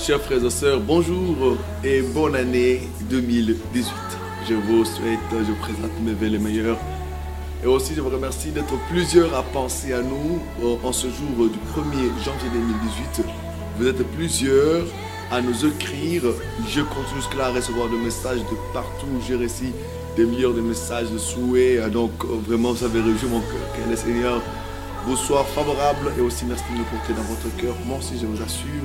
Chers frères et sœurs, bonjour et bonne année 2018. Je vous souhaite, je vous présente mes vœux les meilleurs. Et aussi, je vous remercie d'être plusieurs à penser à nous en ce jour du 1er janvier 2018. Vous êtes plusieurs à nous écrire. Je continue jusque-là à recevoir des messages de partout. J'ai reçu des millions de messages de souhaits. Donc, vraiment, ça avait réjoui mon cœur. Que le Seigneur vous soit favorable et aussi merci de me porter dans votre cœur. Moi aussi, je vous assure,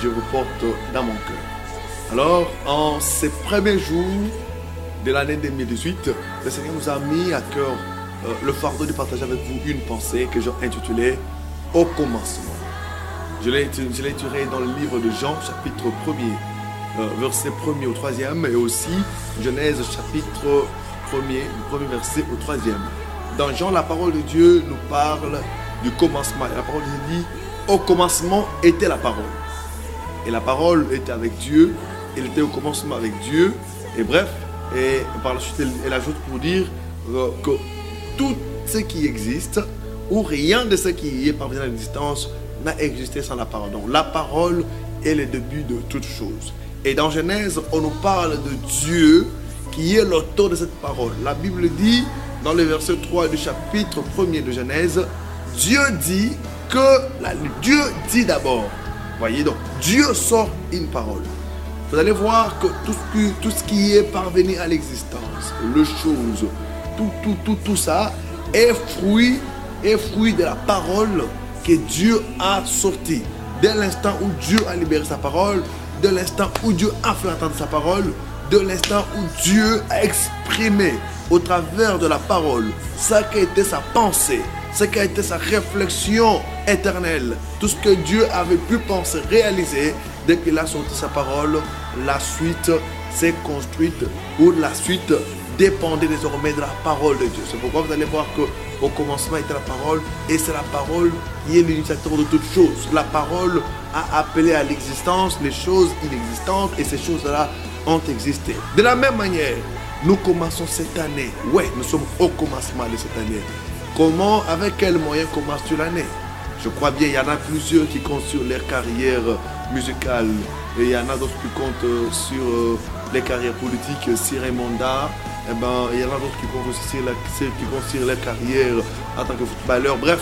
je vous porte dans mon cœur. Alors, en ces premiers jours de l'année 2018, le Seigneur nous a mis à cœur le fardeau de partager avec vous une pensée que j'ai intitulée « Au commencement ». Je l'ai tiré dans le livre de Jean, chapitre 1er, verset 1er au 3e, et aussi Genèse, chapitre 1er, du 1er verset au 3e. Dans Jean, la parole de Dieu nous parle du commencement. Et la parole de Dieu dit « Au commencement était la parole ». Et la parole était avec Dieu, elle était au commencement avec Dieu. Et bref, et par la suite, elle ajoute pour dire que tout ce qui existe, ou rien de ce qui est parvenu à l'existence, n'a existé sans la parole. Donc la parole est le début de toute chose. Et dans Genèse, on nous parle de Dieu qui est l'auteur de cette parole. La Bible dit, dans le verset 3 du chapitre 1er de Genèse, Dieu dit d'abord. Voyez donc, Dieu sort une parole. Vous allez voir que tout ce qui est parvenu à l'existence, les choses, tout ça est fruit de la parole que Dieu a sortie. Dès l'instant où Dieu a libéré sa parole, de l'instant où Dieu a fait entendre sa parole, de l'instant où Dieu a exprimé au travers de la parole ce qu'a été sa pensée, ce qu'a été sa réflexion éternelle, tout ce que Dieu avait pu penser, réaliser, dès qu'il a sorti sa parole, la suite s'est construite, ou la suite dépendait désormais de la parole de Dieu. C'est pourquoi vous allez voir qu'au commencement était la parole, et c'est la parole qui est l'initiateur de toutes choses. La parole a appelé à l'existence les choses inexistantes, et ces choses-là ont existé. De la même manière, nous commençons cette année. Oui, nous sommes au commencement de cette année. Comment, avec quels moyens commences-tu l'année? Je crois bien, il y en a plusieurs qui comptent sur leur carrière musicale. Et il y en a d'autres qui comptent sur les carrières politiques, sur un mandat. Eh ben, il y en a d'autres qui comptent sur leur carrière en tant que footballeur. Bref,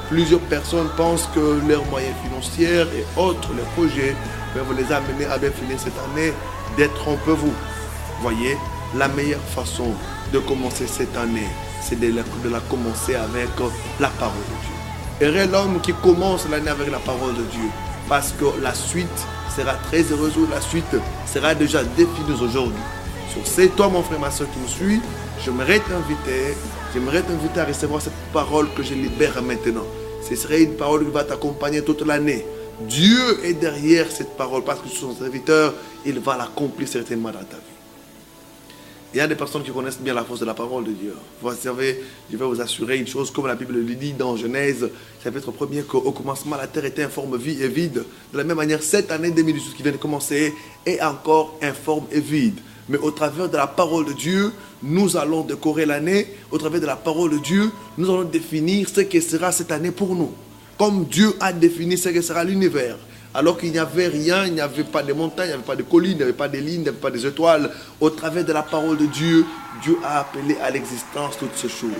plusieurs personnes pensent que leurs moyens financiers et autres, les projets, peuvent les amener à bien finir cette année. Détrompez-vous. Voyez, la meilleure façon de commencer cette année, c'est de la commencer avec la parole de Dieu. Heureux l'homme qui commence l'année avec la parole de Dieu, parce que la suite sera très heureuse, ou la suite sera déjà définie aujourd'hui. Sur ce, toi mon frère, ma soeur qui me suis, j'aimerais t'inviter à recevoir cette parole que je libère maintenant. Ce serait une parole qui va t'accompagner toute l'année. Dieu est derrière cette parole, parce que son serviteur, il va l'accomplir certainement dans ta vie. Il y a des personnes qui connaissent bien la force de la parole de Dieu. Vous savez, je vais vous assurer une chose, comme la Bible le dit dans Genèse, chapitre 1er, qu'au commencement, la terre était informe et vide. De la même manière, cette année 2018 qui vient de commencer est encore informe et vide. Mais au travers de la parole de Dieu, nous allons décorer l'année. Au travers de la parole de Dieu, nous allons définir ce que sera cette année pour nous. Comme Dieu a défini ce que sera l'univers. Alors qu'il n'y avait rien, il n'y avait pas de montagnes, il n'y avait pas de collines, il n'y avait pas de lignes, il n'y avait pas des étoiles. Au travers de la parole de Dieu, Dieu a appelé à l'existence toutes ces choses.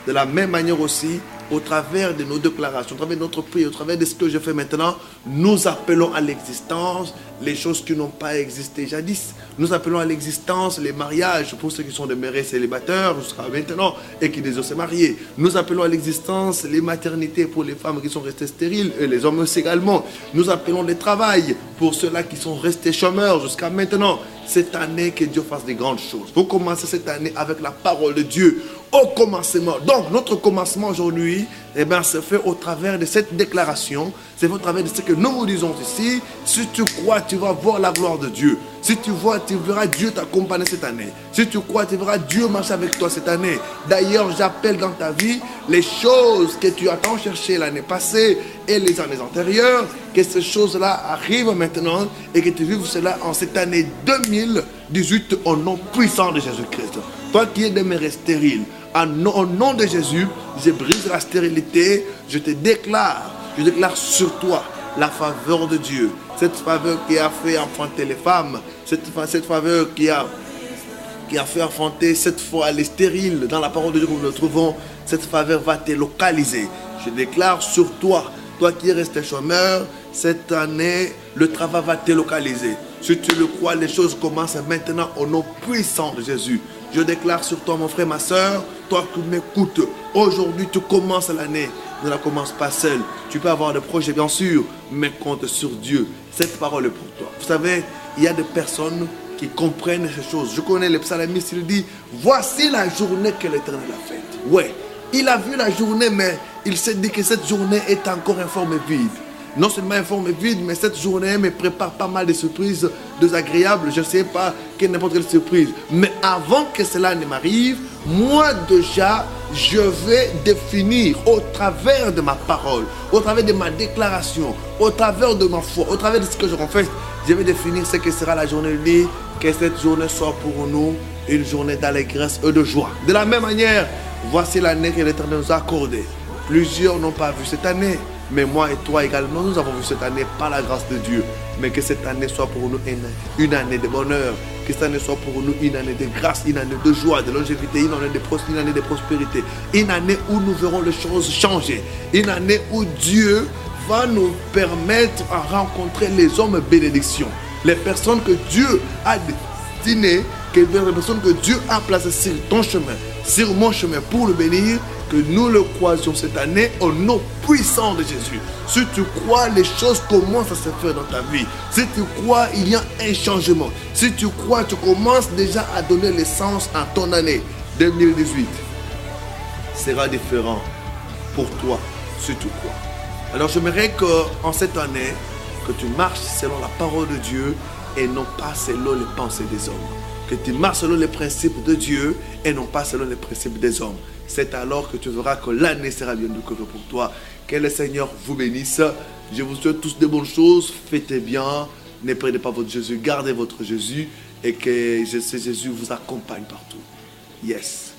De la même manière aussi, au travers de nos déclarations, au travers de notre prière, au travers de ce que je fais maintenant, nous appelons à l'existence les choses qui n'ont pas existé jadis. Nous appelons à l'existence les mariages pour ceux qui sont demeurés célibataires jusqu'à maintenant et qui désirent se marier. Nous appelons à l'existence les maternités pour les femmes qui sont restées stériles et les hommes aussi également. Nous appelons le travail pour ceux-là qui sont restés chômeurs jusqu'à maintenant. Cette année, que Dieu fasse des grandes choses. Vous commencez cette année avec la parole de Dieu au commencement. Donc, notre commencement aujourd'hui, se fait au travers de cette déclaration. C'est au travers de ce que nous vous disons ici. Si tu crois, tu vas voir la gloire de Dieu. Si tu vois, tu verras Dieu t'accompagner cette année. Si tu crois, tu verras Dieu marcher avec toi cette année. D'ailleurs, j'appelle dans ta vie les choses que tu as tant cherché l'année passée et les années antérieures, que ces choses-là arrivent maintenant et que tu vives cela en cette année 2018 au nom puissant de Jésus-Christ. Toi qui es demeuré stérile, au nom de Jésus, je brise la stérilité, je déclare sur toi la faveur de Dieu. cette faveur qui a fait enfanter les femmes, cette faveur qui a fait enfanter cette foi les stériles dans la parole de Dieu que nous trouvons, cette faveur va te localiser. Je déclare sur toi, toi qui es resté chômeur, cette année, le travail va te localiser. Si tu le crois, les choses commencent maintenant au nom puissant de Jésus. Je déclare sur toi, mon frère, ma soeur, toi qui m'écoutes, aujourd'hui tu commences l'année. Ne la commence pas seul. Tu peux avoir des projets, bien sûr, mais compte sur Dieu. Cette parole est pour toi. Vous savez, il y a des personnes qui comprennent ces choses. Je connais le psalmiste, il dit, voici la journée que l'Éternel a faite. Ouais, il a vu la journée, mais il s'est dit que cette journée est encore informe et vide. Non seulement informe et vide, mais cette journée me prépare pas mal de surprises désagréables. Je ne sais pas quelle n'importe quelle surprise. Mais avant que cela ne m'arrive, moi déjà, je vais définir au travers de ma parole, au travers de ma déclaration, au travers de ma foi, au travers de ce que je confesse, je vais définir ce que sera la journée de que cette journée soit pour nous une journée d'allégresse et de joie. De la même manière, voici l'année que l'Éternel nous a accordée. Plusieurs n'ont pas vu cette année. Mais moi et toi également, nous avons vu cette année par la grâce de Dieu. Mais que cette année soit pour nous une année de bonheur. Que cette année soit pour nous une année de grâce, une année de joie, de longévité, une année de prospérité. Une année où nous verrons les choses changer. Une année où Dieu va nous permettre de rencontrer les hommes bénédictions. Les personnes que Dieu a destinées, les personnes que Dieu a placées sur ton chemin, sur mon chemin pour le bénir. Que nous le croisions cette année au nom puissant de Jésus. Si tu crois, les choses commencent à se faire dans ta vie. Si tu crois, il y a un changement. Si tu crois, tu commences déjà à donner l'essence à ton année 2018. Sera différent pour toi si tu crois. Alors j'aimerais qu'en cette année, que tu marches selon la parole de Dieu et non pas selon les pensées des hommes. Que tu marches selon les principes de Dieu et non pas selon les principes des hommes. C'est alors que tu verras que l'année sera bien décorée pour toi. Que le Seigneur vous bénisse. Je vous souhaite tous de bonnes choses. Faites bien. Ne perdez pas votre Jésus. Gardez votre Jésus. Et que ce Jésus vous accompagne partout. Yes.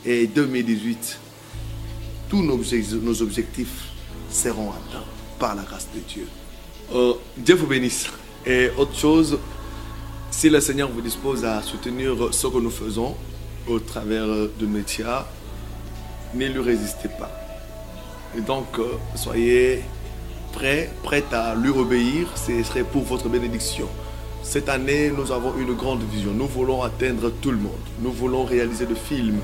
Et 2018, tous nos objectifs seront atteints par la grâce de Dieu. Dieu vous bénisse. Et autre chose, si le Seigneur vous dispose à soutenir ce que nous faisons au travers de médias, ne lui résistez pas. Et donc, soyez prêts à lui obéir, ce serait pour votre bénédiction. Cette année, nous avons une grande vision. Nous voulons atteindre tout le monde. Nous voulons réaliser des films.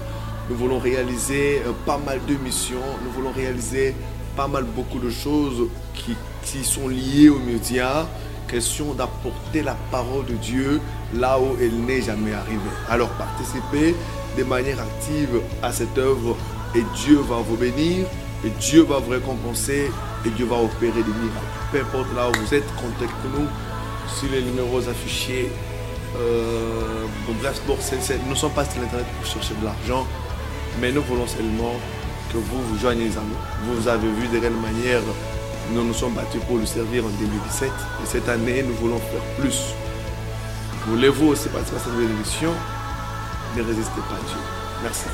Nous voulons réaliser pas mal de missions. Nous voulons réaliser beaucoup de choses qui sont liées aux médias. Question d'apporter la parole de Dieu là où elle n'est jamais arrivée. Alors participez de manière active à cette œuvre et Dieu va vous bénir et Dieu va vous récompenser et Dieu va opérer des miracles. Peu importe là où vous êtes, contactez-nous sur les numéros affichés. Bref, nous ne sommes pas sur l'internet pour chercher de l'argent, mais nous voulons seulement que vous joignez les amis. Vous avez vu de quelle manière nous nous sommes battus pour le servir en 2017 et cette année nous voulons faire plus. Voulez-vous aussi participer à cette bénédiction? Ne résistez pas à Dieu. Merci.